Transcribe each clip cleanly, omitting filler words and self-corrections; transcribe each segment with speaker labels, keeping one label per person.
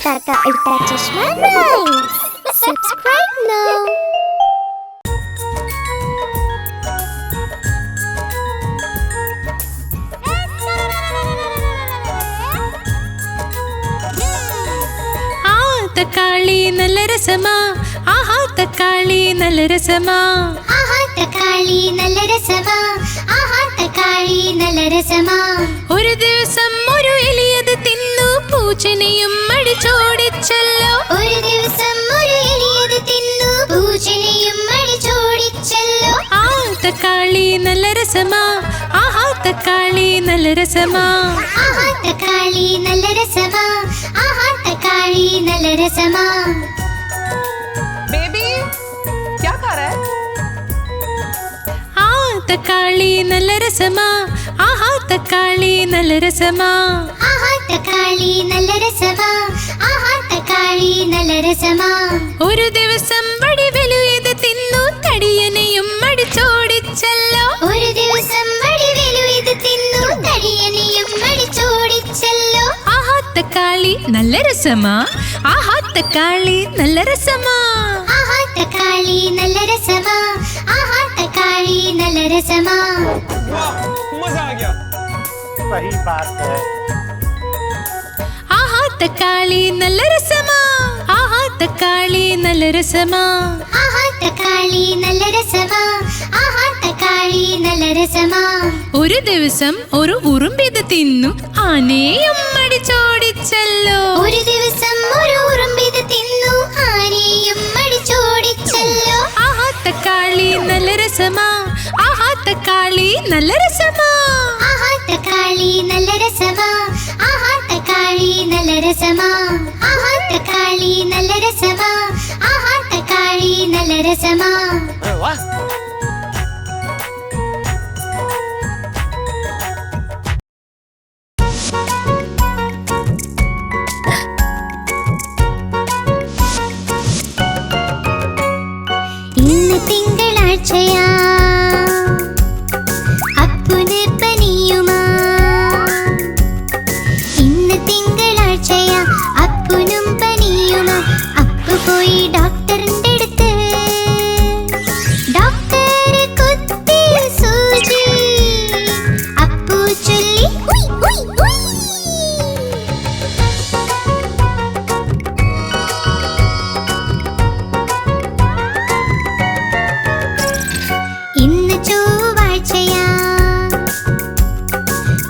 Speaker 1: Ultra Chashma Rhymes. Subscribe now.
Speaker 2: തക്കാളി നല്ല രസമാ ആഹാ തക്കാളി നല്ല രസമാ
Speaker 1: ആഹാ തക്കാളി നല്ല രസമാ ആഹാ തക്കാളി നല്ല രസമാ
Speaker 2: ഒരു ദിവസം ഒരു എലിയത് തിന്നു പൂച്ചനെയും അടിച്ചോടിച്ചല്ലോ
Speaker 1: ഒരു ദിവസം ഒരു എലിയത് തിന്നു പൂച്ചനെയും അടിച്ചോടിച്ചല്ലോ
Speaker 2: ആ തക്കാളി നല്ല രസമാ ആഹാ തക്കാളി നല്ല രസമാ
Speaker 1: ആഹാ തക്കാളി നല്ല രസമാ ആഹാ തക്കാളി നല്ല രസമാ
Speaker 3: बेबी क्या खा रहा है?
Speaker 2: ആ തക്കാളി നല്ല രസമാ ആഹാ തക്കാളി നല്ല രസമാ
Speaker 1: ആഹാ തക്കാളി നല്ല രസമാ ആഹാ തക്കാളി നല്ല രസമാ
Speaker 2: ഒരു ദിവസം വടിവലു ഇത് തിന്നു തടിയനെയും അടിച്ചോടിച്ചല്ലോ
Speaker 1: ഒരു ദിവസം വടിവേലു ഇത് തിന്നു തടിയനെയും അടിച്ചോടിച്ചല്ലോ
Speaker 2: ആഹാ തക്കാളി നല്ല രസമാ ആഹാ തക്കാളി നല്ല രസമാ
Speaker 1: ആഹാ തക്കാളി നല്ല രസമാ ആഹാ തക്കാളി നല്ല രസമാ
Speaker 3: मजा आ गया।
Speaker 4: सही बात है।
Speaker 2: ആഹാ തക്കാളി നല്ല രസമാ ആഹാ തക്കാളി നല്ല രസമാ
Speaker 1: ആഹാ തക്കാളി നല്ല രസമാ ആഹാ തക്കാളി നല്ല രസമാ
Speaker 2: ഒരു ദിവസം ഒരു ഉറുമ്പിത് തിന്നു ആനയും അടിച്ചോടിച്ചല്ലോ
Speaker 1: ഒരു ദിവസം ഒരു ഉറുമ്പിത് തിന്നു ആനയും അടിച്ചോടിച്ചല്ലോ
Speaker 2: ആഹാ തക്കാളി നല്ല രസമാ ആഹാ തക്കാളി നല്ല രസമാ
Speaker 1: ആഹാ തക്കാളി നല്ല രസമാ ആഹാ തക്കാളി നല്ല രസമാ ആഹാ തക്കാളി നല്ല രസമാ ആഹാ തക്കാളി നല്ല രസമാ
Speaker 4: अरे वाह।
Speaker 1: ഇന്ന് തിങ്കളാഴ്ചയാ അപ്പുന് പനിയുമാ ഇന്ന് തിങ്കളാഴ്ചയാ അപ്പുനും പനിയുമാ അപ്പു പോയി ഡോക്ടറിന്റെ അടുത്ത് ഡോക്ടർ കുത്തി സൂചി അപ്പു ചൊല്ലി ഉയ് ഉയ് ഉയ് ഇന്ന് ചൊവ്വാഴ്ചയാ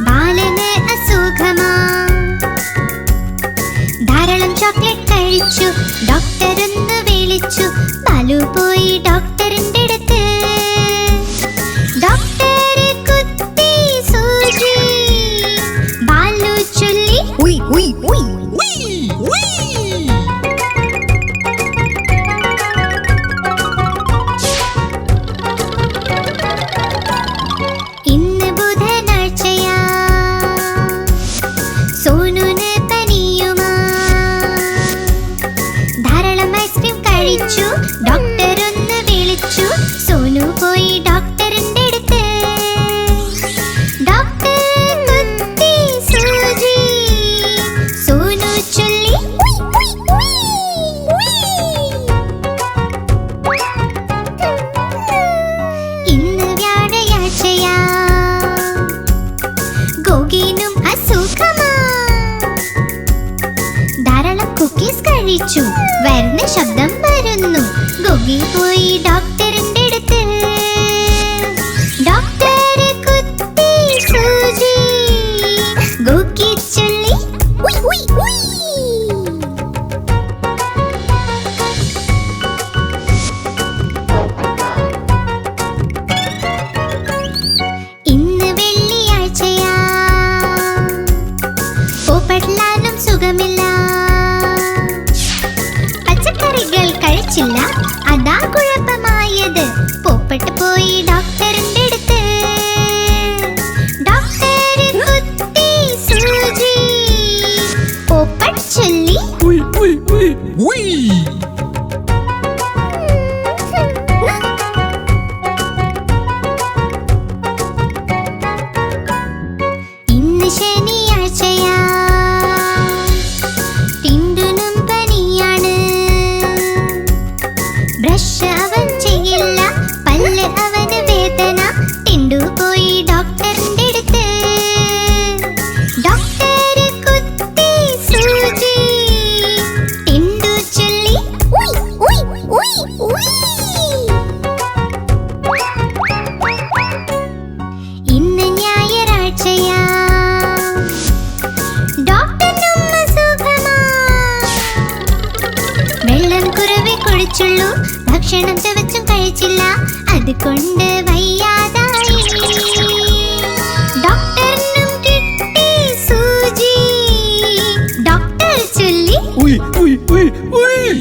Speaker 1: ബാലന് അസുഖമാ ധാരാളം ചോക്ലേറ്റ് കഴിച്ചു ഡോക്ടർ ഒന്ന് വിളിച്ചു ബാലു പോയി ഡോക്ടറിന്റെ അടുത്ത് ഡോക്ടർ കുത്തി സൂചി ബാലു ചൊല്ലി ഉയ് ഉയ് ഉയ് ഇന്ന് ബുധനാഴ്ചയാ സോനുന് പനിയുമാ ധാരാളം ഐസ്ക്രീം കഴിച്ചു ഡോക്ടർ ഒന്ന് വിളിച്ചു സോനു പോയി ഡോക്ടറിന്റെ അടുത്ത് ഡോക്ടർ കുത്തി സൂചി സോനു ചൊല്ലി ഉയ് ഉയ് ഉയ് ഇന്ന് വ്യാഴാഴ്ചയാ ഗോഗിനും അസുഖമാ ധാരാളം കുക്കീസ് കഴിച്ചു വരുന്ന ശബ്ദം വരുന്നു ഗോഗി പോയി ഡോക്ടറിന്റെ അടുത്ത് ഡോക്ടർ കുത്തി സൂചി ഗോഗി ചൊല്ലി ഉയ് ഉയ് ഉയ് ഇന്ന് വെള്ളിയാഴ്ചയാ പോപ്പട്ലാനും സുഖമില്ല പച്ചക്കറികൾ കഴിച്ചില്ല അതാ കുഴപ്പമായത് പോപ്പട്ട് പോയി ഡോക്ടറിന്റെ അടുത്ത് കഴിച്ചുള്ളൂ. ഭക്ഷണം ചവച്ചും കഴിച്ചില്ല, അതുകൊണ്ട് വയ്യാതായി. ഡോക്ടറിനും കിട്ടി സൂചി. ഡോക്ടർ ചൊല്ലി
Speaker 5: ഉയ് ഉയ് ഉയ് ഉയ്.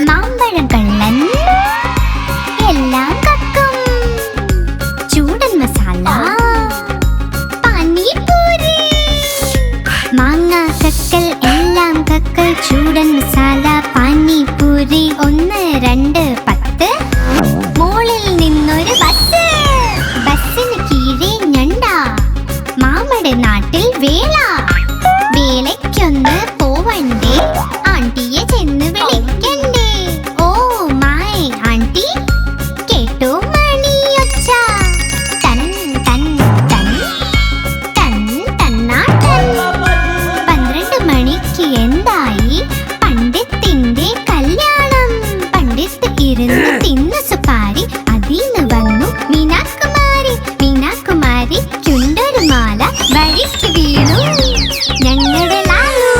Speaker 1: മാമ്പഴം കള്ളൻ എല്ലാം കക്കും. ചൂടൻ മസാല പാനിപൂരി. മാങ്ങ കക്കൽ എല്ലാം കക്കൽ. ചൂടൻ മസാല പാനിപൂരി. 1 2 10. മോളിൽ നിന്നൊരു ബസ്. ബസ്സിന് കീഴെ ഞണ്ട. മാമയുടെ നാട്ടിൽ വേല. വേലയ്ക്കൊന്ന് പോവണ്ടേ, ആണ്ടിയെ ചെന്ന് വിളിക്കണ്ടേ. ഓ മൈ ആണ്ടി, കേട്ടോ മണിയൊച്ച. തൻ തൻ തൻ തൻ തന്നാട്ടൻ. 12 മണിക്ക് എന്തായി? പണ്ഡിത്തിന്റെ കല്യാണം. പണ്ഡിത്ത് ഇരുന്ന് തിന്നു സുപാരി. അതിന്ന് വന്നു മീനാകുമാരി. മീനാകുമാരിക്കുണ്ടൊരു മാല. വഴിക്ക് വീണു ഞങ്ങളുടെ ലാലു.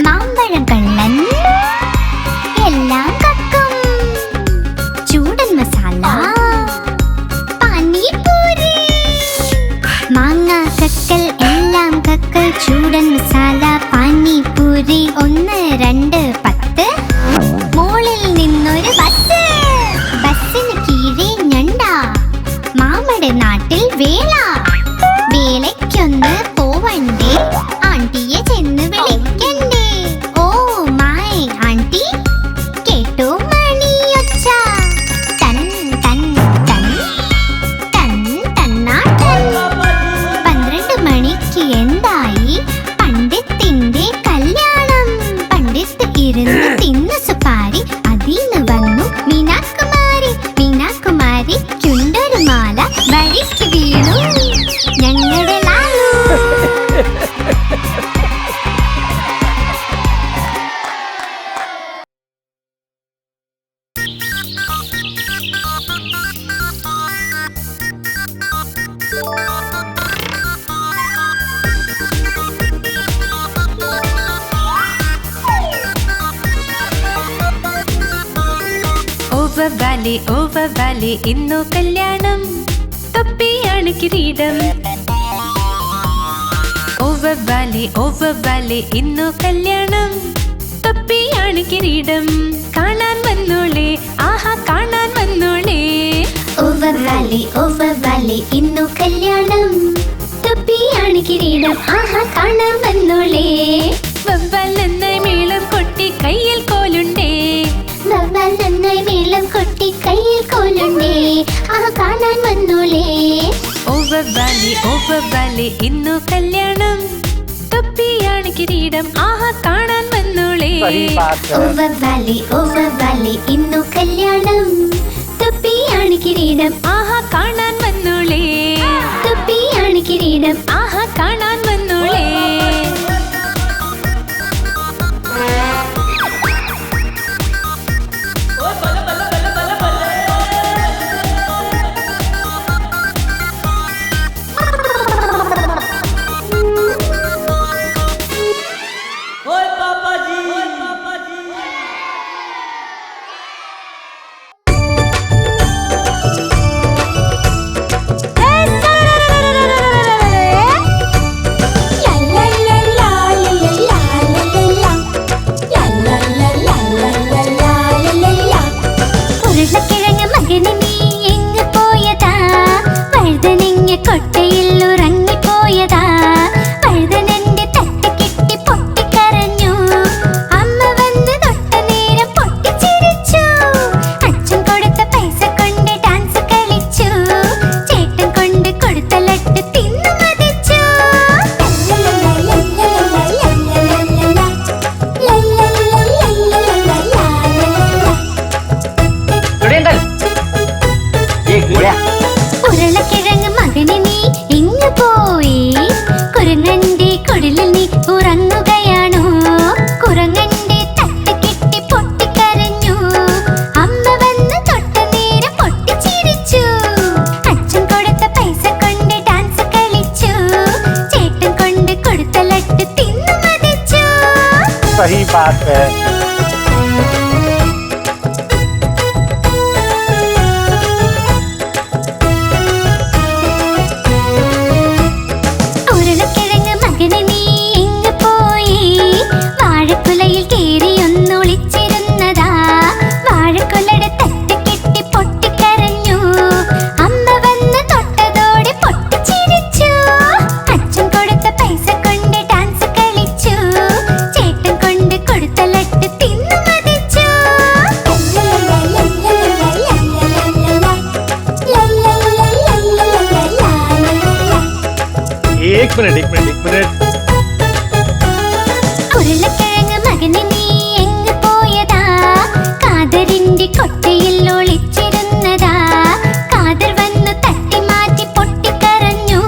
Speaker 1: മാമ്പഴം കള്ളൻ എല്ലാം കക്കും. ചൂടൻ മസാല പാനിപൂരി. മാങ്ങ കക്കൽ എല്ലാം കക്കൽ. ചൂടൻ മസാല പാനിപൂരി. 1 2 10. മോളിൽ നിന്നൊരു ബസ്. ബസ്സിന് കീഴെ ഞണ്ട. മാമയുടെ നാട്ടിൽ വേല. വേലയ്ക്കൊന്ന് പോവണ്ടേ, ആണ്ടിയെ ചെന്ന് വിളിക്കണ്ടേ. ഓ മൈ ആണ്ടി, കേട്ടോ മണിയൊച്ച. തൻ തൻ തൻ തൻ തന്നാട്ടൻ. 12 മണിക്ക് എന്തായി? പണ്ഡിത്തിന്റെ കല്യാണം. പണ്ഡിത്ത് ഇരുന്ന് തിന്നു സുപാരി. അതിന്ന് വന്നു മീനാകുമാരി. മീനാകുമാരിക്കുണ്ടൊരു മാല. വഴിക്ക് വീണു ഞങ്ങളുടെ ലാലു.
Speaker 2: ഓവർ വാലി ഇന്നു കല്യാണം. തൊപ്പിയാണ് കിരീടം. ഓവർ വാലി ഇന്നു കല്യാണം. തൊപ്പിയാണ് കിരീടം. കാണാൻ വന്നോളേ, ആഹാ കാണാൻ വന്നോളേ.
Speaker 1: ഓവർ വാലി ഇന്നു കല്യാണം. തൊപ്പിയാണ് കിരീടം. ആഹാ കാണാൻ വന്നോളേ.
Speaker 2: വവ്വാൽ നന്നായി മേളം കൊട്ടി കയ്യിൽ കോലുണ്ടേ.
Speaker 1: വവ്വാൽ നന്നായി മേളം കൊട്ടി കയ്യിൽ കോലുണ്ടേ. ആഹാ കാണാൻ വന്നോളേ.
Speaker 2: ഓവർ വാലി ഇന്നു കല്യാണം. തൊപ്പിയാണ് കിരീടം. ആഹാ കാണാൻ വന്നോളേ.
Speaker 4: सही बात है।
Speaker 1: ഓവർ വാലി ഇന്നു കല്യാണം. തൊപ്പിയാണ് കിരീടം.
Speaker 2: ആഹാ കാണാൻ വന്നോളേ.
Speaker 1: തൊപ്പിയാണ് കിരീടം.
Speaker 2: ആഹാ കാണാൻ വന്നോളേ.
Speaker 4: बात है।
Speaker 1: ഉരുളക്കിഴങ്ങ് മകനെ നീ എങ്ങ് പോയി? വാഴക്കുലയിൽ കേറി ഒന്നൊളിച്ചിരുന്നതാ. വാഴക്കുലയുടെ തട്ട് കെട്ടി പൊട്ടിക്കരഞ്ഞു. അമ്മ വന്ന് തൊട്ടതോടെ പൊട്ടിച്ചിരിച്ചു. അച്ഛൻ കൊടുത്ത പൈസ കൊണ്ട് ഡാൻസ് കളിച്ചു. ചേട്ടൻ കൊണ്ട് കൊടുത്ത ലട്ട് തിന്നു മതിച്ചു.
Speaker 4: एक मिनट
Speaker 1: ഉരുളക്കിഴങ്ങ് മകനെ നീ എങ്ങ് പോയതാ? കാതറിന്റെ കൊട്ടയിൽ ഒളിച്ചിരുന്നതാ. കാതർ വന്ന് തട്ടി മാറ്റി പൊട്ടിക്കരഞ്ഞു.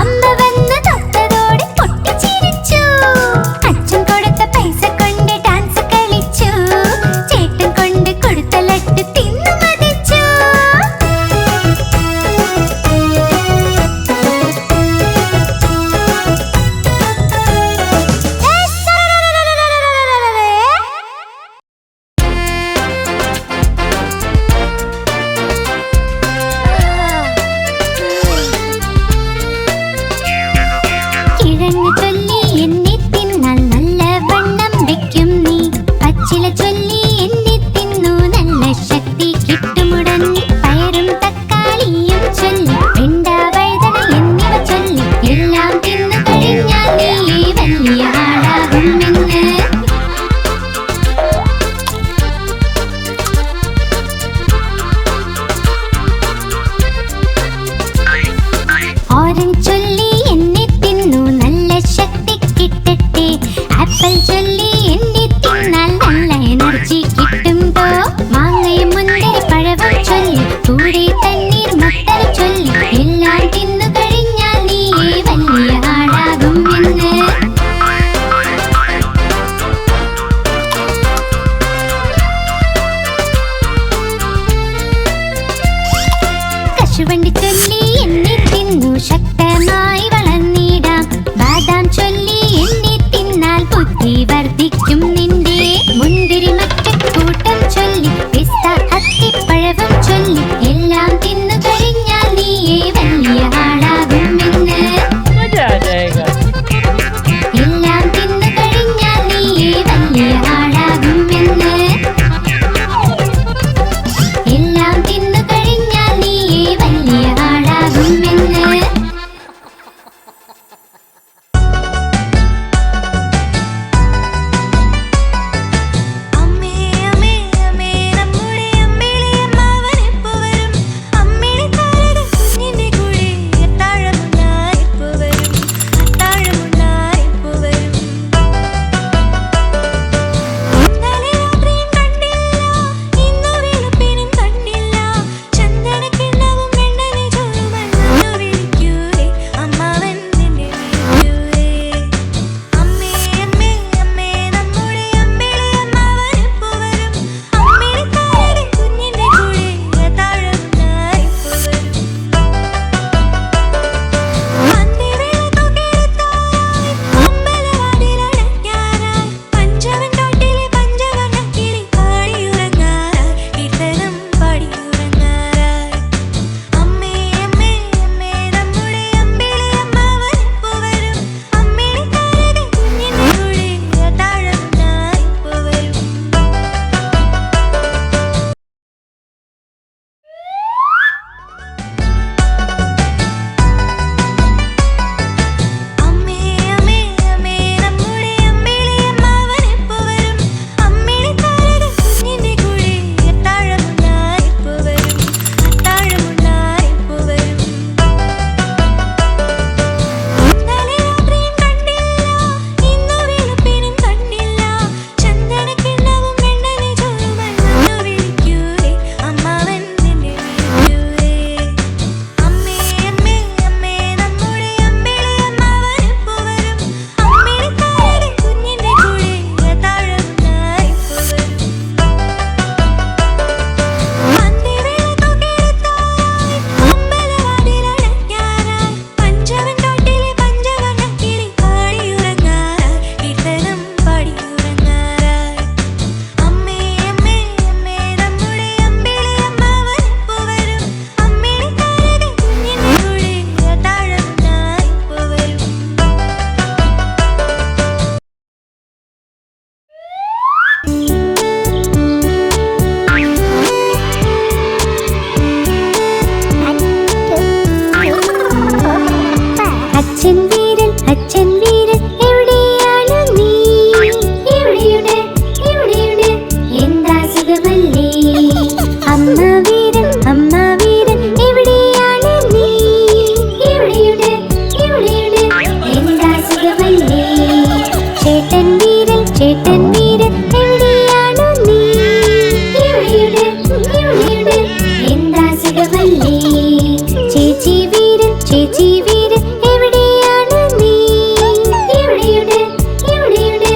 Speaker 1: അമ്മ വന്ന് തൊട്ടതോടെ പൊട്ടിച്ചിരിച്ചു. അച്ഛൻ കൊടുത്ത പൈസ കൊണ്ട് ഡാൻസ് കളിച്ചു. ചേട്ടൻ കൊണ്ട് കൊടുത്ത ലട്ട് തിന്നു മതിച്ചു. കിഴങ്ങ് ചൊല്ലി എന്നെ തിന്നാൽ നല്ല വണ്ണം വെക്കും നീ. പച്ചില ചൊല്ലി എന്നെ തിന്നു നല്ല ശക്തി കിട്ടുമുടൻ. പയറും തക്കാളിയും ചൊല്ലി വെണ്ട വഴുതന എന്നിവ ചൊല്ലി എല്ലാം തിന്നു കഴിഞ്ഞാൽ നീ വലിയ ആളാകുമെന്ന്. ഓറഞ്ച് ചൊല്ലി എന്നെ തിന്നു നല്ല ശക്തി കിട്ടട്ടെ. ആപ്പിൾ ചൊല്ലി എന്നെ തിന്നാൽ നല്ല എനർജി കിട്ടുമ്പോ. മാങ്ങയും മുന്തിരി പഴവും ചൊല്ലി കൂടെ തണ്ണീർ മത്തര ചൊല്ലി എല്ലാം തിന്നു കഴിഞ്ഞാൽ നീ വലിയ ആളാകുമെന്ന്. കശുവണ്ടി ചൊല്ലി എന്നെ തിന്നു ശക്തമായി വളർന്നിടാം. ബാദാം ചൊല്ലി എന്നെ തിന്നാൽ ബുദ്ധി വർദ്ധിക്കും നിന്റെ. മുന്തിരി മറ്റക്കൂട്ടം ചൊല്ലി പിസ്ത അത്തിപ്പഴവും ചൊല്ലി എല്ലാം തിന്നു കഴിഞ്ഞാൽ നീ വലിയ ആളാകുമെന്ന്.
Speaker 4: मजा आ जाएगा।
Speaker 1: എല്ലാം തിന്നു കഴിഞ്ഞാൽ നീ വലിയ ആളാകുമെന്ന്. എല്ലാം തിന്നു കഴിഞ്ഞാൽ നീ വലിയ ആളാകുമെന്ന്. അച്ഛൻ വീരൻ എവിടെയാണ് നീ? എവിടെയുണ്ട് എന്താ സുഖമല്ലേ? അമ്മ വീരൻ എവിടെയാണ് നീ? എവിടെയുണ്ട് എന്താ സുഖമല്ലേ? ചേട്ടൻ വീരൻ എവിടെയാണ് നീ? എവിടെയുണ്ട് എന്താ സുഖമല്ലേ? ചേച്ചി വീരൻ എവിടെയാണ് നീ? എവിടെയുണ്ട്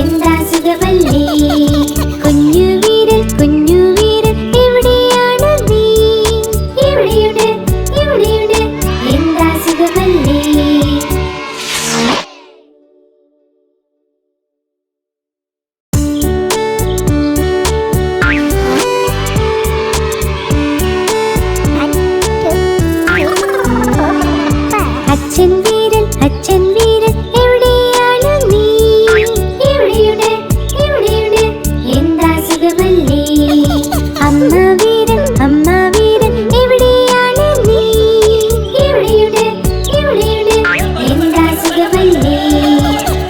Speaker 1: എന്താ സുഖമല്ലേ? കുഞ്ഞു വീരൻ എവിടെയാണ് നീ? എവിടെയുണ്ട് എന്താ സുഖമല്ലേ? അച്ഛൻ വീരൻ എവിടെയാണ് നീ? എവിടെയുണ്ട് എന്താ സുഖമല്ലേ? അമ്മ വീരൻ എവിടെയാണ് നീ? എവിടെയുണ്ട് എന്താ സുഖമല്ലേ?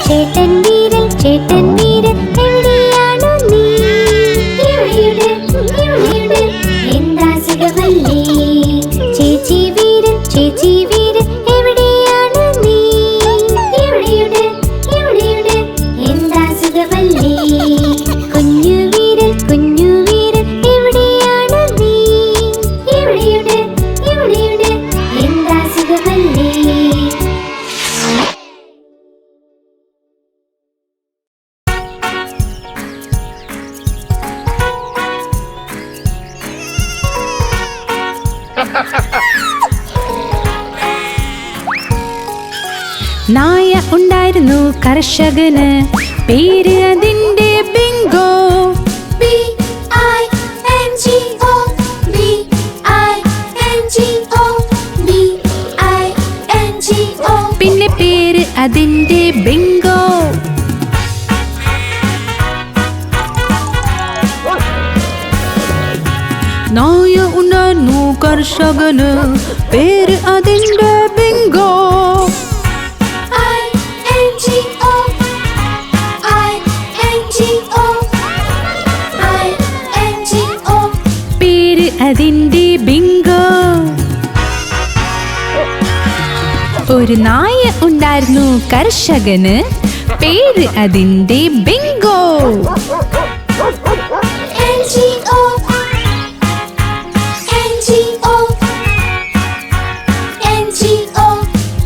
Speaker 1: ചേട്ടൻ വീരൻ എവിടെയാണ് നീ? എവിടെയുണ്ട് എന്താ സുഖമല്ലേ? ചേച്ചി വീരൻ എവിടെയാണ് നീ? എവിടെയുണ്ട് എന്താ സുഖമല്ലേ? കുഞ്ഞു വീരൻ എവിടെയാണ് നീ? എവിടെയുണ്ട് എന്താ സുഖമല്ലേ?
Speaker 2: നായ ഉണ്ടായിരുന്നു കർഷകന്, പേര് അതിന്റെ ബിങ്കോ. പിന്നെ പേര് അതിന്റെ ബിങ്കോ. നായ ഉണ്ടായിരുന്നു കർഷകന്, പേര് അതിന്റെ ബിങ്കോ. പേര് അതിന്റെ ബിങ്കോ. ഒരു നായ ഉണ്ടായിരുന്നു കർഷകന്, പേര് അതിന്റെ ബിങ്കോ.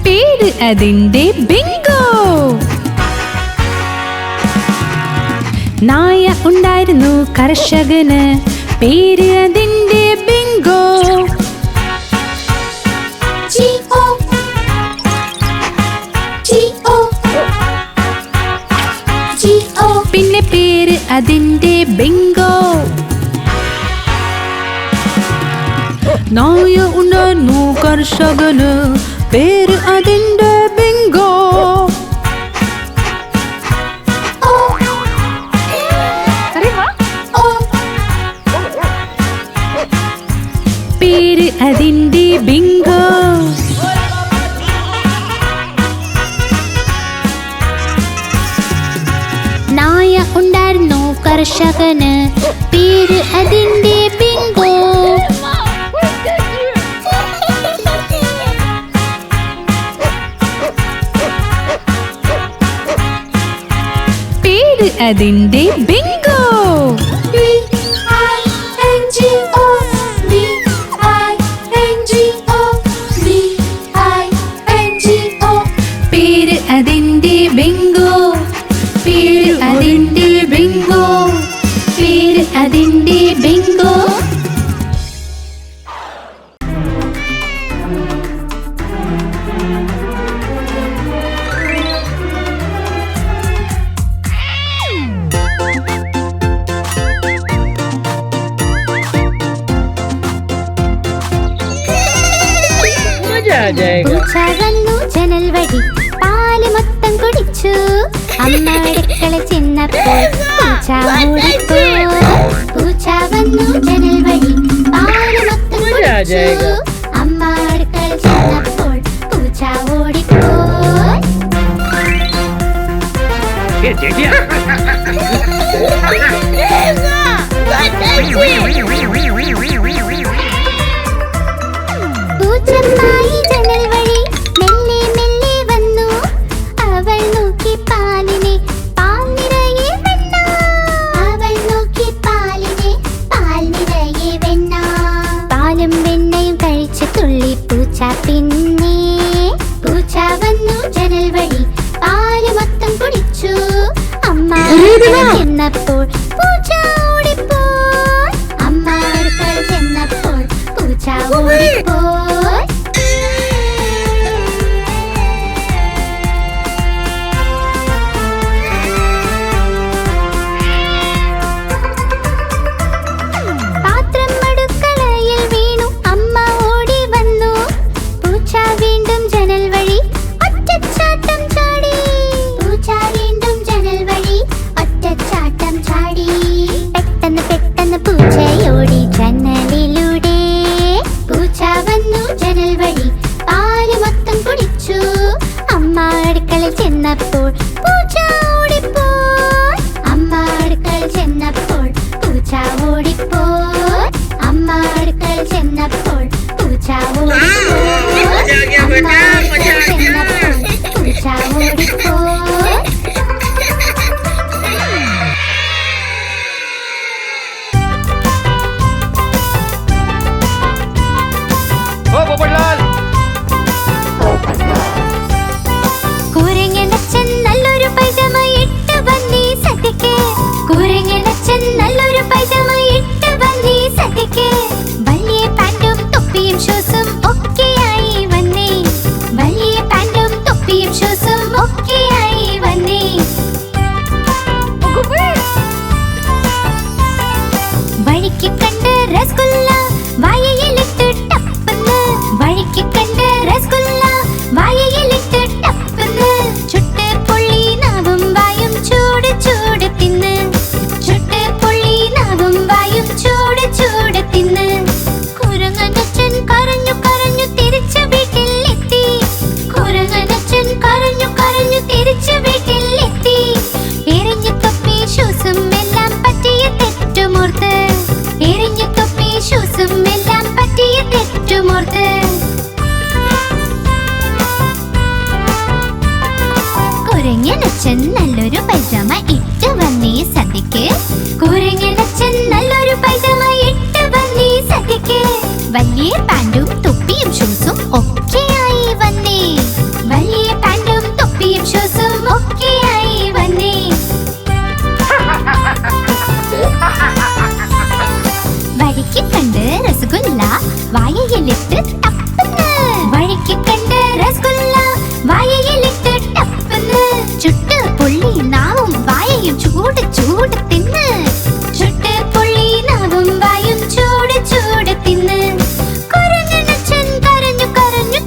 Speaker 2: പേര് അതിന്റെ ബിങ്കോ. നായ ഉണ്ടായിരുന്നു കർഷകന്, പേര് അതിന്റെ ബിങ്കോ. പിന്നെ പേര് അതിന്റെ ബിങ്കോ. നായ ഉണ്ടായിരുന്നു കർഷകന്, പേര് അതിന്റെ ബിങ്കോ. പേര് അതിന്റെ ബിങ്കോ.
Speaker 1: നായ ഉണ്ടായിരുന്നു കർഷകന്, പേര് അതിന്റെ ബിങ്കോ.
Speaker 2: പേര് അതിന്റെ ബിങ്കോ. പേര് അതിന്റെ ബിങ്കോ. പേര് അതിന്റെ ബിങ്കോ. പേര് അതിന്റെ ബിങ്കോ.
Speaker 4: मजा आ जाएगा।
Speaker 1: പൂച്ച വന്നു ജനൽ വഴി പാല് മൊത്തം കുടിച്ചു. അമ്മ അടുക്കള ചെന്നപ്പോൾ പൂച്ച ഓടിപ്പോയി. പൂച്ച വന്നു ജനൽ വഴി പാല് മൊത്തം കുടിച്ചു. അമ്മ അടുക്കള ചെന്നപ്പോൾ പൂച്ച ഓടിപ്പോയി.
Speaker 4: ചേച്ചിയാ
Speaker 1: പൂച്ചമ്മായി ജനൽ വഴി മെല്ലെ മെല്ലെ വന്നു. അവൾ നോക്കി പാലിനെ, പാൽ നിറയെ വെണ്ണ. അവൾ നോക്കി പാലിനെ, പാൽ നിറയെ വെണ്ണ. പാലും വെണ്ണയും കഴിച്ച് തുള്ളി പൂച്ച. പിന്നെ പൂച്ച വന്നു ജനൽ വഴി, പാല് മൊത്തം കുടിച്ചു. അമ്മ ചെന്നപ്പോൾ പൂച്ച ഓടിപ്പോയി. അമ്മ അടുക്കള ചെന്നപ്പോൾ പൂച്ച ഓടിപ്പോയി. പാത്രം അടുക്കളയിൽ വീണു. അമ്മ ഓടി വന്നു. പൂച്ച വീണ്ടും ജനൽ വഴി ഒറ്റച്ചാട്ടം ചാടി. പൂച്ച വീണ്ടും ജനൽ വഴി ഒറ്റച്ചാട്ടം ചാടി. പെട്ടെന്ന് പെട്ടെന്ന് പൂച്ചയോടി ജനലിലൂടെ. പൂച്ച വന്നു ജനൽ വഴി, പാല് മൊത്തം കുടിച്ചു. അമ്മ അടുക്കളയിൽ ചെന്നപ്പോൾ പൂച്ച ഓടിപ്പോയി. അമ്മ അടുക്കളയിൽ ചെന്നപ്പോൾ പൂച്ച ഓടിപ്പോയി. അമ്മ അടുക്കളയിൽ ചെന്നപ്പോൾ പൂച്ച ഓടിപ്പോയി. അമ്മ അടുക്കളയിൽ ചെന്നപ്പോൾ പൂച്ച ഓടിപ്പോയി.
Speaker 3: ओ पोपटलाल
Speaker 1: കുരങ്ങനച്ഛൻ നല്ലൊരു പൈജാമ ഇട്ട് വന്നീ സദ്യക്ക്. കുരങ്ങനച്ഛൻ നല്ലൊരു പൈജാമ ഇട്ട് വന്നീ സദ്യക്ക്. വലിയ പാന്റും തൊപ്പിയും ഷൂസും ഒക്കെയായി വന്നേ. വലിയ പാന്റും തൊപ്പിയും ഷൂസും ഒക്കെയായി വന്നേ. വഴിക്ക് കണ്ട് രസഗുല്ല വായയിലിട്ട് ടപ്പന്ന്. വഴിക്ക് കണ്ട് രസഗുല്ല വായയിലിട്ട് ടപ്പന്ന്. ചുട്ട് പൊള്ളി നാവും വായും ചൂട് ചൂട് തിന്ന്. ചുട്ട് പൊള്ളി നാവും വായും ചൂട് ചൂട് തിന്ന്. കുരങ്ങനച്ഛൻ കരഞ്ഞു കരഞ്ഞു തിരിച്ച് വീട്ടിൽ എത്തി. കുരങ്ങനച്ഛൻ കരഞ്ഞു കരഞ്ഞു തിരിച്ച് വീട്ടിൽ എത്തി. എറിഞ്ഞു തൊപ്പി ഷൂസും എല്ലാം പറ്റിയ തെറ്റുമോർത്ത്. എറിഞ്ഞു തൊപ്പി ഷൂസും എല്ലാം പറ്റിയ തെറ്റുമോർത്ത്. കുരങ്ങനച്ഛൻ നല്ലൊരു പൈജാമ ഇട്ട് വന്നീ സദ്യക്ക്. കുരങ്ങനച്ഛൻ നല്ലൊരു പൈജാമ ഇട്ട് വന്നീ സദ്യക്ക്. വലിയ പാന്റും തൊപ്പിയും ഷൂസും ഒക്കെയായി വന്നേ. വലിയ പാന്റും തൊപ്പിയും ഷൂസും ഒക്കെയായി വന്നേ. വഴിക്ക് കണ്ട് രസഗുല്ല വായയിലിട്ട് ടപ്പന്ന്. വഴിക്ക് കണ്ട് രസഗുല്ല വായയിലിട്ട് ടപ്പന്ന്. ചുട്ട് പൊള്ളി നാവും വായയും ചൂട് ചൂട് തിന്ന്. ചുട്ട് പൊള്ളി നാവും വായും ചൂട് ചൂട് തിന്ന്. കുരങ്ങനച്ഛൻ കരഞ്ഞു കരഞ്ഞു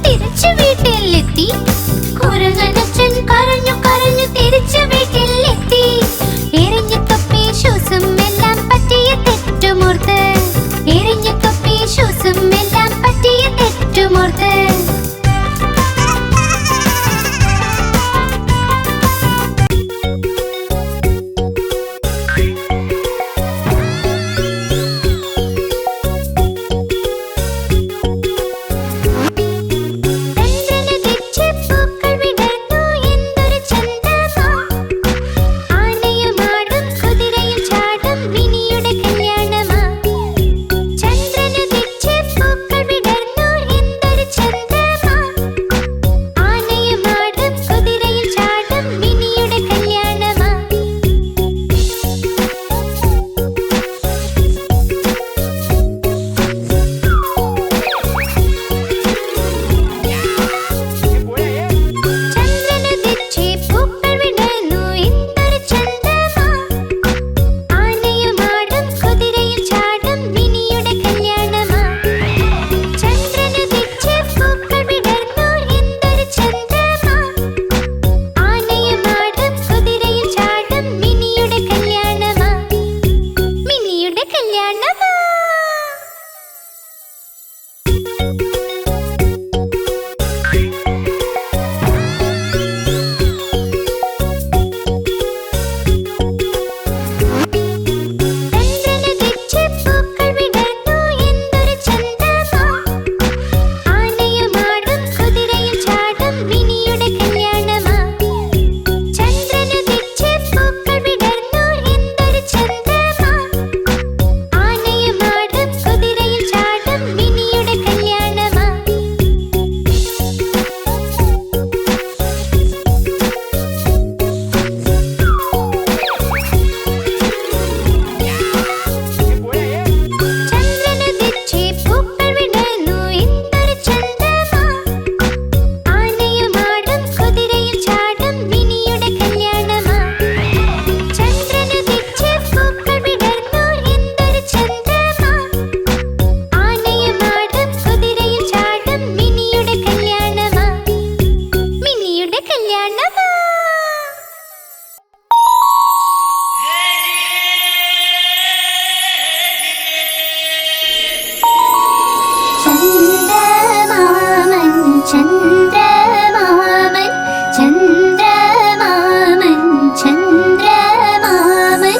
Speaker 1: ചന്ദ്രമാമൻ ചന്ദ്രമാമൻ ചന്ദ്രമാമൻ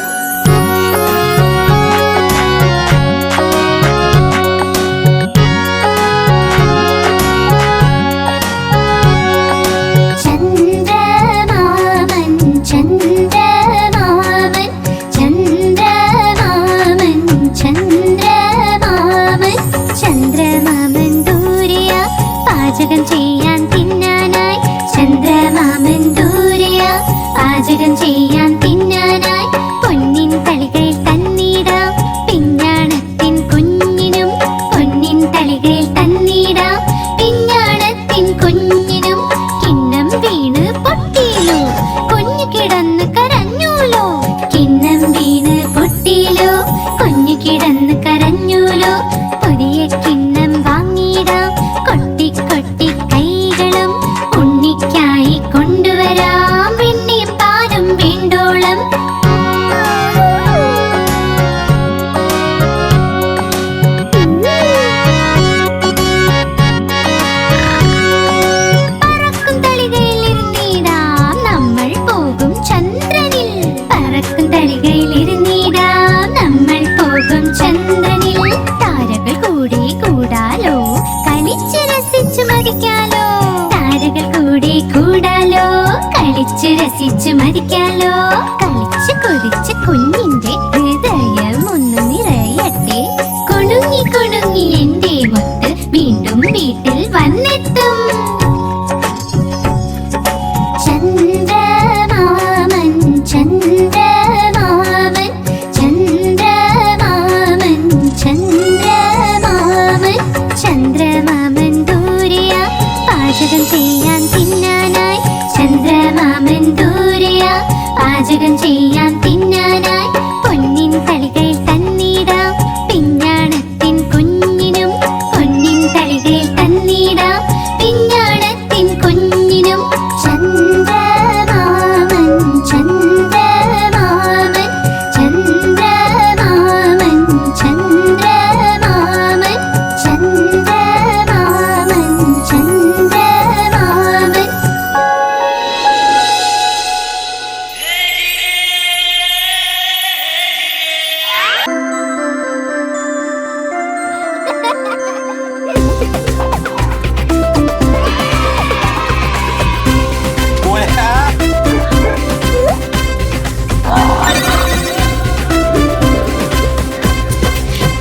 Speaker 1: ചന്ദ്രമാമൻ ചന്ദ്രമാമൻ ചന്ദ്രമാമൻ ചന്ദ്രമാമൻ ചന്ദ്രമാമൻ ദൂരെയാ പാചകം ചെയ്യാൻ തിന്നാനായി ചന്ദ്രമാമൻ ദൂരെയാ പാചകം ചെയ്യാൻ തിന്നാനായി പൊന്നിൻ തളികളിൽ തന്നിടാം പിഞ്ഞാണത്തിൻ കുഞ്ഞിനും പൊന്നിൻ തളികളിൽ തന്നിടാം പിഞ്ഞാണത്തിൻ കുഞ്ഞിനും കിണ്ണം വീണ് പൊട്ടിയിലോ കുഞ്ഞു കിടന്ന് കരഞ്ഞൂലോ കിണ്ണം വീണ് പൊട്ടിയിലോ കുഞ്ഞു കിടന്ന് കരഞ്ഞൂലോ പുതിയ കിണ്ണം വാങ്ങിയിടാം കൊട്ടി കൊട്ടി കൈകളും ഉണ്ണിക്കായി കൊണ്ടുവരാം വെണ്ണയും പാലും വേണ്ടോളം പറക്കും തളികയിലിരുന്നിടാം നമ്മൾ പോകും ചന്ദ്രനിൽ പറക്കും തളികയിലിരുന്നിടാം നമ്മൾ പോകും ചന്ദ്രനിൽ താരകൾ കൂടി കൂടാലോ കളിച്ച് രസിച്ചു മരിക്കാലോ താരകൾ കൂടി കൂടാലോ കളിച്ച് രസിച്ചു മരിക്കാലോ കളിച്ച് കൊതിച്ച് കുഞ്ഞിന്റെ ഹൃദയം ഒന്ന് നിറയട്ടെ കുണുങ്ങി കുണുങ്ങി എന്റെ മുത്ത് വീണ്ടും വീട്ടിൽ വന്നെത്തും ചന്ദ്രമാമൻ ചന്ദ്രമാമൻ ചന്ദ്രമാമൻ ചന്ദ്രമാമൻ ചന്ദ്രമാമൻ ദൂരെയാ പാചകം ചെയ്യാൻ തിന്നാനായി ചന്ദ്രമാമൻ ദൂരെയാ പാചകം ചെയ്യാൻ തിന്നാനായി പൊന്നിൻ തളികളിൽ തന്നിടാം പിഞ്ഞാണത്തിൻ കുഞ്ഞിനും പൊന്നിൻ തളികളിൽ തന്നിടാം പിഞ്ഞാണത്തിൻ കുഞ്ഞിനും ചന്ദ്രമാമൻ ചന്ദ്രമാമൻ ചന്ദ്രമാമൻ ചന്ദ്രമാമൻ ചന്ദ്രമാമൻ ചന്ദ്രമാമൻ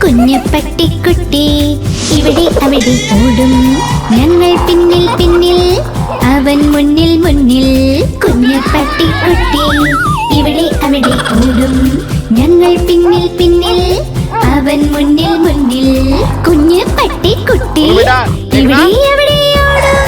Speaker 1: കുഞ്ഞപ്പട്ടിക്കുട്ടി ഇവിടെ അവിടെ ഓടും ഞങ്ങൾ പിന്നിൽ പിന്നിൽ അവൻ മുന്നിൽ മുന്നിൽ കുഞ്ഞപ്പട്ടിക്കുട്ടി ഇവിടെ അവിടെ ഓടും ഞങ്ങൾ പിന്നിൽ പിന്നിൽ അവൻ മുന്നിൽ മുന്നിൽ കുഞ്ഞപ്പട്ടിക്കുട്ടി ഇവിടെ അവിടെ ഓടും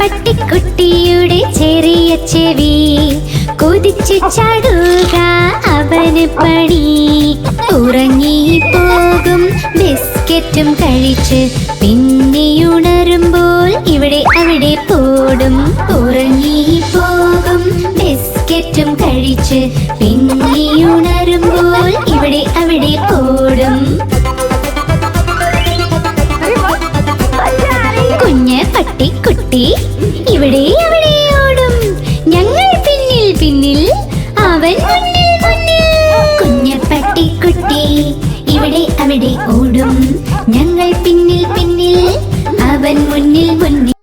Speaker 1: കുഞ്ഞപ്പട്ടിക്കുട്ടിയുടെ ചെറിയ ചെവി കൊതിച്ചു ചാടുക അവന് പണി ഉറങ്ങി പോകും ബിസ്ക്കറ്റും കഴിച്ച് പിന്നെയുണരുമ്പോൾ ഇവിടെ അവിടെ പോടും ഉറങ്ങി പോകും ബിസ്ക്കറ്റും കഴിച്ച് പിന്നെയുണരുമ്പോൾ ഇവിടെ അവിടെ പോടും കുഞ്ഞപ്പട്ടിക്കുട്ടി ഇവിടെ അവിടെ ഓടും ഞങ്ങൾ പിന്നിൽ പിന്നിൽ അവൻ മുന്നിൽ മുന്നിൽ കുഞ്ഞപ്പട്ടിക്കുട്ടി ഇവിടെ അവിടെ ഓടും ഞങ്ങൾ പിന്നിൽ പിന്നിൽ അവൻ മുന്നിൽ മുന്നിൽ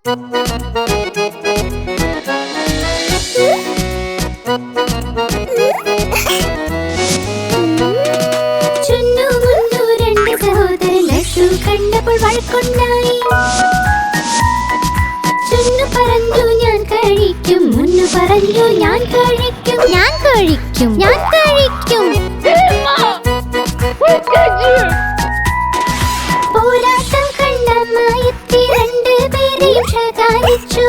Speaker 1: ചുന്നു മുന്നു രണ്ട് സഹോദര ലഡ്ഡു കണ്ടപ്പോൾ വഴക്കുണ്ടായി ചുന്നു പറഞ്ഞു ഞാൻ കഴിക്കും മുന്നു പറഞ്ഞു ഞാൻ കഴിക്കും ഞാൻ കഴിക്കും ഞാൻ കഴിക്കും പോരാട്ടം കണ്ടമായെത്തി രണ്ടുപേരെയും ശകാരിച്ചു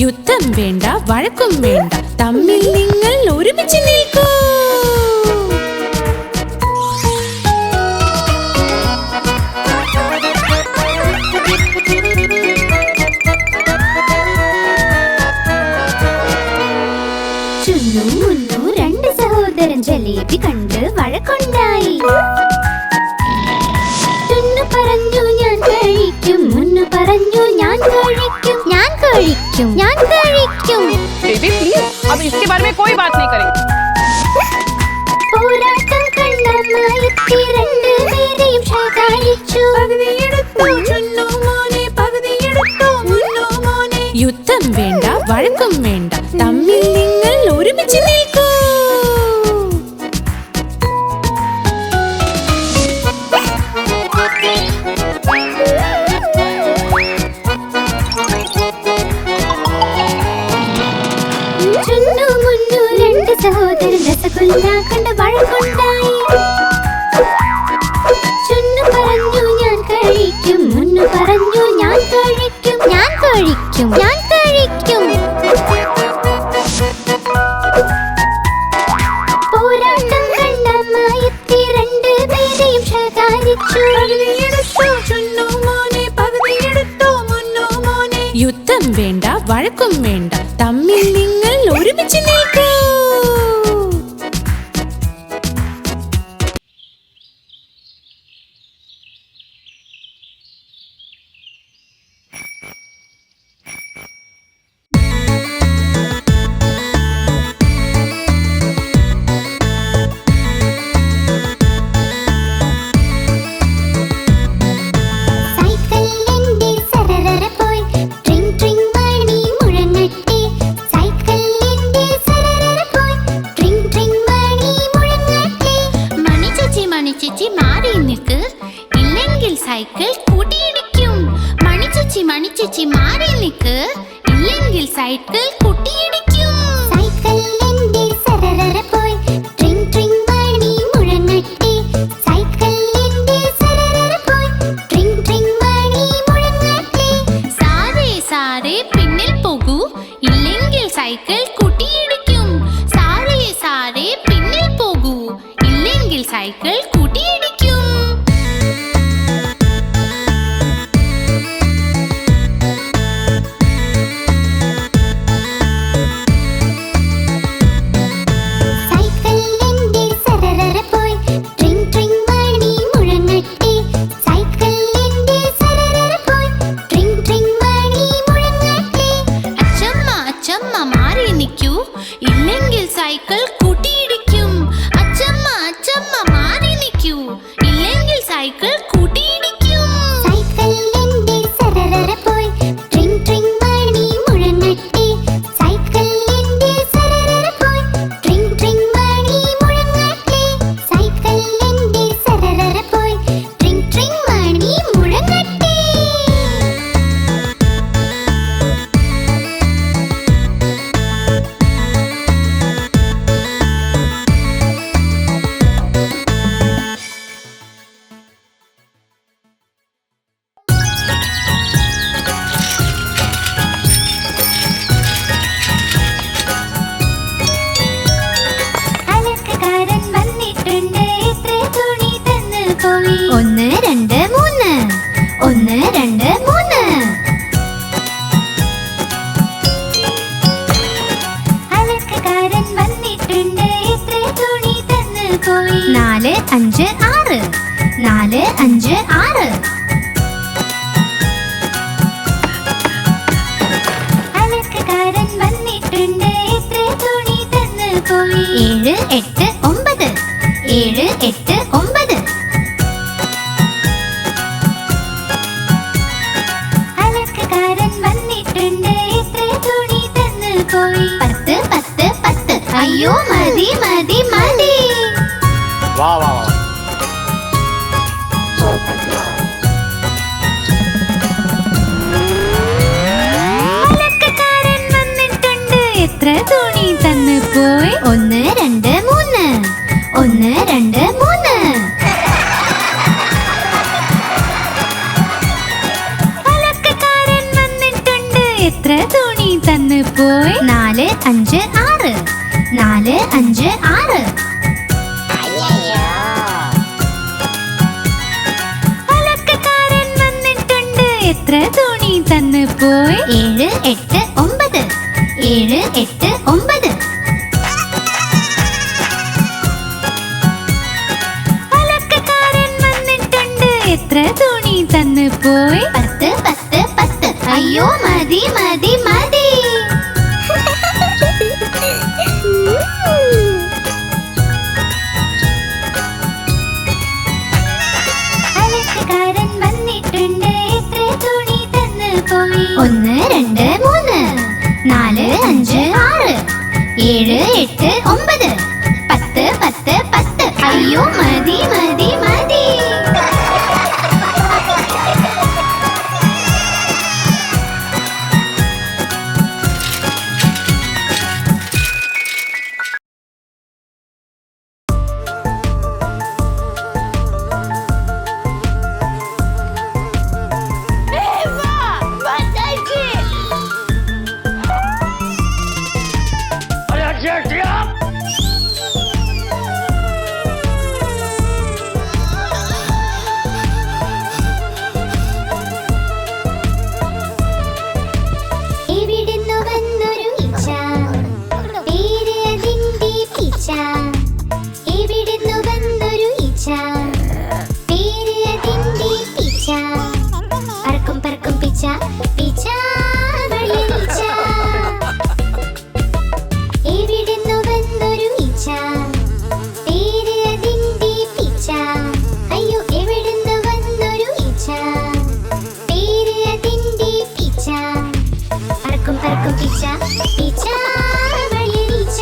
Speaker 2: യുദ്ധം വേണ്ട വഴക്കും വേണ്ട തമ്മിൽ നിങ്ങൾ ഒരുമിച്ച് നിൽക്കൂ
Speaker 1: ജിലേബി കണ്ട് വഴക്കുണ്ടായി. തുന്നു പറഞ്ഞു ഞാൻ കഴിക്കും, മുന്നു പറഞ്ഞു ഞാൻ കഴിക്കും, ഞാൻ കഴിക്കും, ഞാൻ കഴിക്കും.
Speaker 6: बेबी प्लीज, अब इसके बारे में कोई बात नहीं करेंगे.
Speaker 1: പോരാട്ടം കണ്ട മായത്തി രണ്ടുപേരെയും ശകാരിച്ചു.
Speaker 2: യുദ്ധം വേണ്ട, വഴക്കും വേണ്ട, തമ്മിൽ നിങ്ങൾ ഒരുമിച്ച് നിൽക്കൂ.
Speaker 1: ചുന്നു മുന്നു രണ്ട് സഹോദരൻ രസഗുല്ല കണ്ട് വഴക്കുണ്ടായി. ചുന്നു പറഞ്ഞു ഞാൻ കഴിക്കും, മുന്നു പറഞ്ഞു ഞാൻ കഴിക്കും, ഞാൻ കഴിക്കും, ഞാൻ കഴിക്കും. പോരാട്ടം കണ്ട മായത്തി രണ്ടുപേരെയും ശകാരിച്ചു.
Speaker 2: യുദ്ധം വേണ്ട, വഴക്കും വേണ്ട, തമ്മിൽ നിങ്ങൾ ഒരുമിച്ച് നിൽക്കൂ.
Speaker 1: സൈക്കിൾ കൂട്ടിയിടിക്കും. മണിച്ചേച്ചി മണിച്ചേച്ചി മാറി നിൽക്ക്, ഇല്ലെങ്കിൽ സൈക്കിൾ കൂട്ടിയിടിക്കും. സൈക്കിളിന്റെ സരസര പോയി ട്രിങ് ട്രിങ് മണി മുഴങ്ങട്ടെ. സൈക്കിളിന്റെ സരസര പോയി ട്രിങ് ട്രിങ് മണി മുഴങ്ങട്ടെ. സാരേ സാരേ പിന്നിൽ പോകൂ, ഇല്ലെങ്കിൽ സൈക്കിൾ കൂട്ടിയിടിക്കും. സാരേ സാരേ പിന്നിൽ പോകൂ, ഇല്ലെങ്കിൽ സൈക്കിൾ കൂട്ടിയിടിക്കും. ഇല്ലെങ്കിൽ സൈക്കിൾ കൂട്ടിയിടിക്കും. അച്ചമ്മ അച്ചമ്മ മാറി നിൽക്കൂ, ഇല്ലെങ്കിൽ സൈക്കിൾ കൂട്ടിയിടിക്കും. സൈക്കിളിന്റെ സരസര പോയി ട്രിങ് ട്രിങ് മണി മുഴങ്ങട്ടെ. സൈക്കിളിന്റെ സരസര പോയി ട്രിങ് ട്രിങ് മണി മുഴങ്ങട്ടെ. സൈക്കിളിന്റെ സരസര പോയി ട്രിങ് ട്രിങ് മണി മുഴങ്ങട്ടെ. ഒന്ന് രണ്ട് മൂന്ന്, ഒന്ന് രണ്ട് മൂന്ന്. അലക്കുകാരൻ വന്നിട്ടുണ്ട്, എത്ര തുണി തന്നു പോയി. 4 5 6, 4 5 6. അലക്കുകാരൻ വന്നിട്ടുണ്ട്, എത്ര തുണി തന്നു പോയി. 7 8 9, 7 8 9. പോയി. 10 10 10. അയ്യോ മതി മതി മതി.
Speaker 3: വാ വാ വാ.
Speaker 1: അലക്കുകാരൻ വന്നിട്ടുണ്ട്, എത്ര തുണി തന്നു പോയി. 1 2 3, 1 2 3. അലക്കുകാരൻ വന്നിട്ടുണ്ട്, എത്ര തുണി തന്നു പോയി. 4 5 6, 4 5 6. അലക്കുകാരൻ വന്നിട്ടുണ്ട്, എത്ര തുണി തന്നു പോയി. 7 8 9, 7 8 9.
Speaker 2: എത്ര തുണി തന്നു പോയി?
Speaker 1: 10 10 10. അയ്യോ മതി മതി മതി. അലക്കുകാരൻ വന്നിട്ടുണ്ട്. എത്ര തുണി തന്നു പോയി? 1 2 3 4 5 6 7 8 9 10 10 10. അയ്യോ മതി മതി മതി. എവിടുന്നു വന്നൊരു ഈച്ച, പേര് അതിന്റെ പീച്ച. എവിടുന്നു വന്നൊരു ഈച്ച, പേര് അതിന്റെ പീച്ച. പറക്കും പറക്കും പീച്ച, പീച്ച വഴിയീച്ച. എവിടുന്നു വന്നൊരു ഈച്ച, പേര് അതിന്റെ പീച്ച. അയ്യോ എവിടുന്നു വന്നൊരു ഈച്ച, പേര് അതിന്റെ പീച്ച. പറക്കും പറക്കും പീച്ച, പീച്ച വഴിയീച്ച.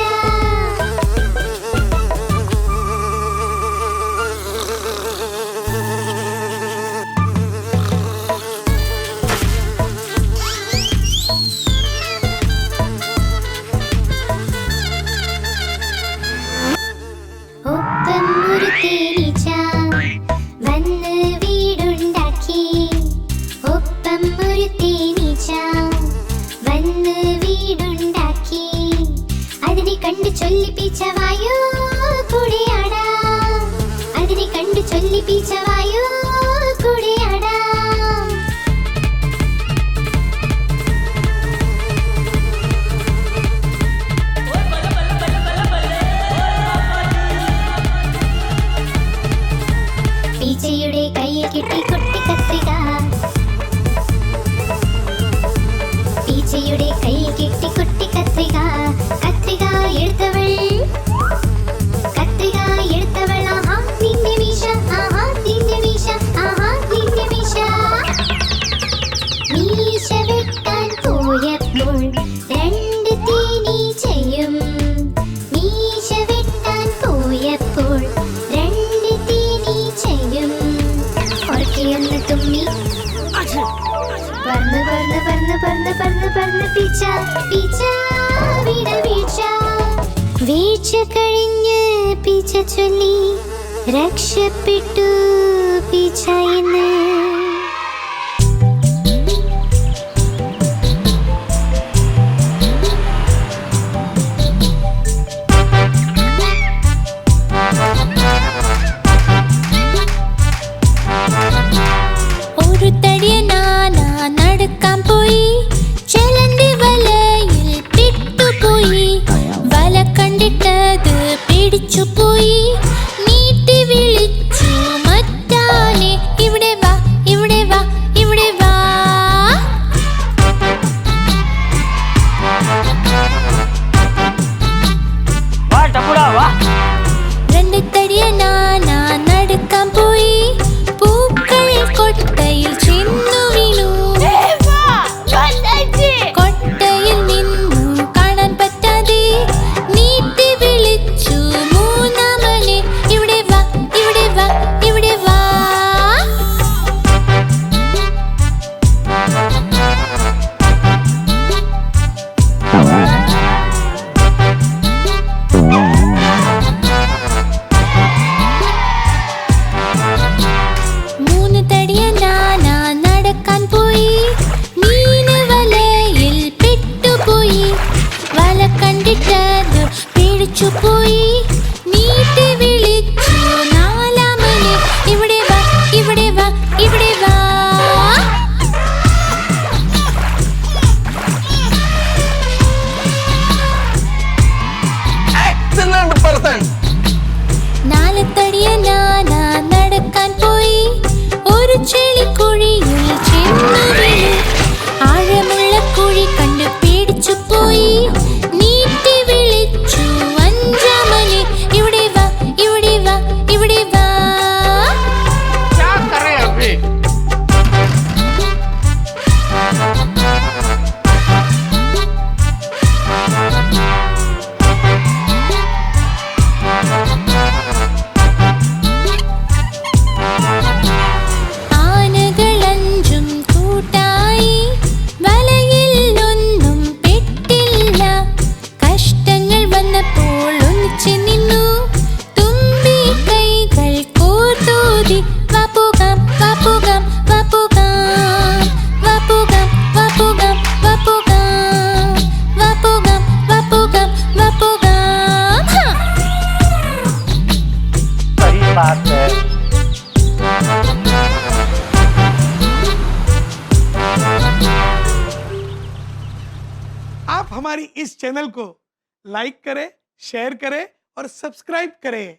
Speaker 1: ഒപ്പം ഒരു തേനീച്ച വന്ന് വീടുണ്ടാക്കി. ഒപ്പം ഒരു തേനീച്ച വന്ന് വീടുണ്ടാക്കി. അതിനെ കണ്ടു ചൊല്ലിപ്പിച്ച വായു കൂടെയാടാം. അതിനെ കണ്ടു ചൊല്ലിപ്പിച്ച വായു കൂടെയാടാം. പീച്ചയുടെ കയ്യിൽ കിട്ടി കുട്ടി കത്രിക. പീച്ചയുടെ കയ്യിൽ കിട്ടി കുട്ടി കത്രിക. കത്രിക എടുത്തവൾ, കത്രിക എടുത്തവൾ. ആഹാ നിന്റെ മീശ, ആഹാ നിന്റെ മീശ, ആഹാ നിന്റെ മീശ. മീശ വെട്ടാൻ പോയപ്പോൾ 2 തേനീച്ചയും. മീശ വെട്ടാൻ പോയപ്പോൾ 2 തേനീച്ചയും. ഒരക്കെയൊന്ന് തുമ്മി പറന്ന് പറന്ന് പറന്ന് പറന്ന് പറന്ന് പറന്ന് പീച്ച പീച്ച വീണ വീഴ്ച. വീഴ്ച കഴിഞ്ഞ് പീച്ച ചൊല്ലി രക്ഷപ്പെട്ടു പീച്ച എന്ന്.
Speaker 7: ഒരു തടിയനാന നടക്കാൻ പോയി. ചെലന്തി വലയിൽ പെട്ടുപോയി. വല കണ്ടിട്ടത് പിടിച്ചു പോയി. നീട്ടി വിളിച്ചു മറ്റാനെ ഇവിടെ വാ
Speaker 8: आप हमारी इस चैनल को लाइक करें, शेयर करें और सब्सक्राइब करें।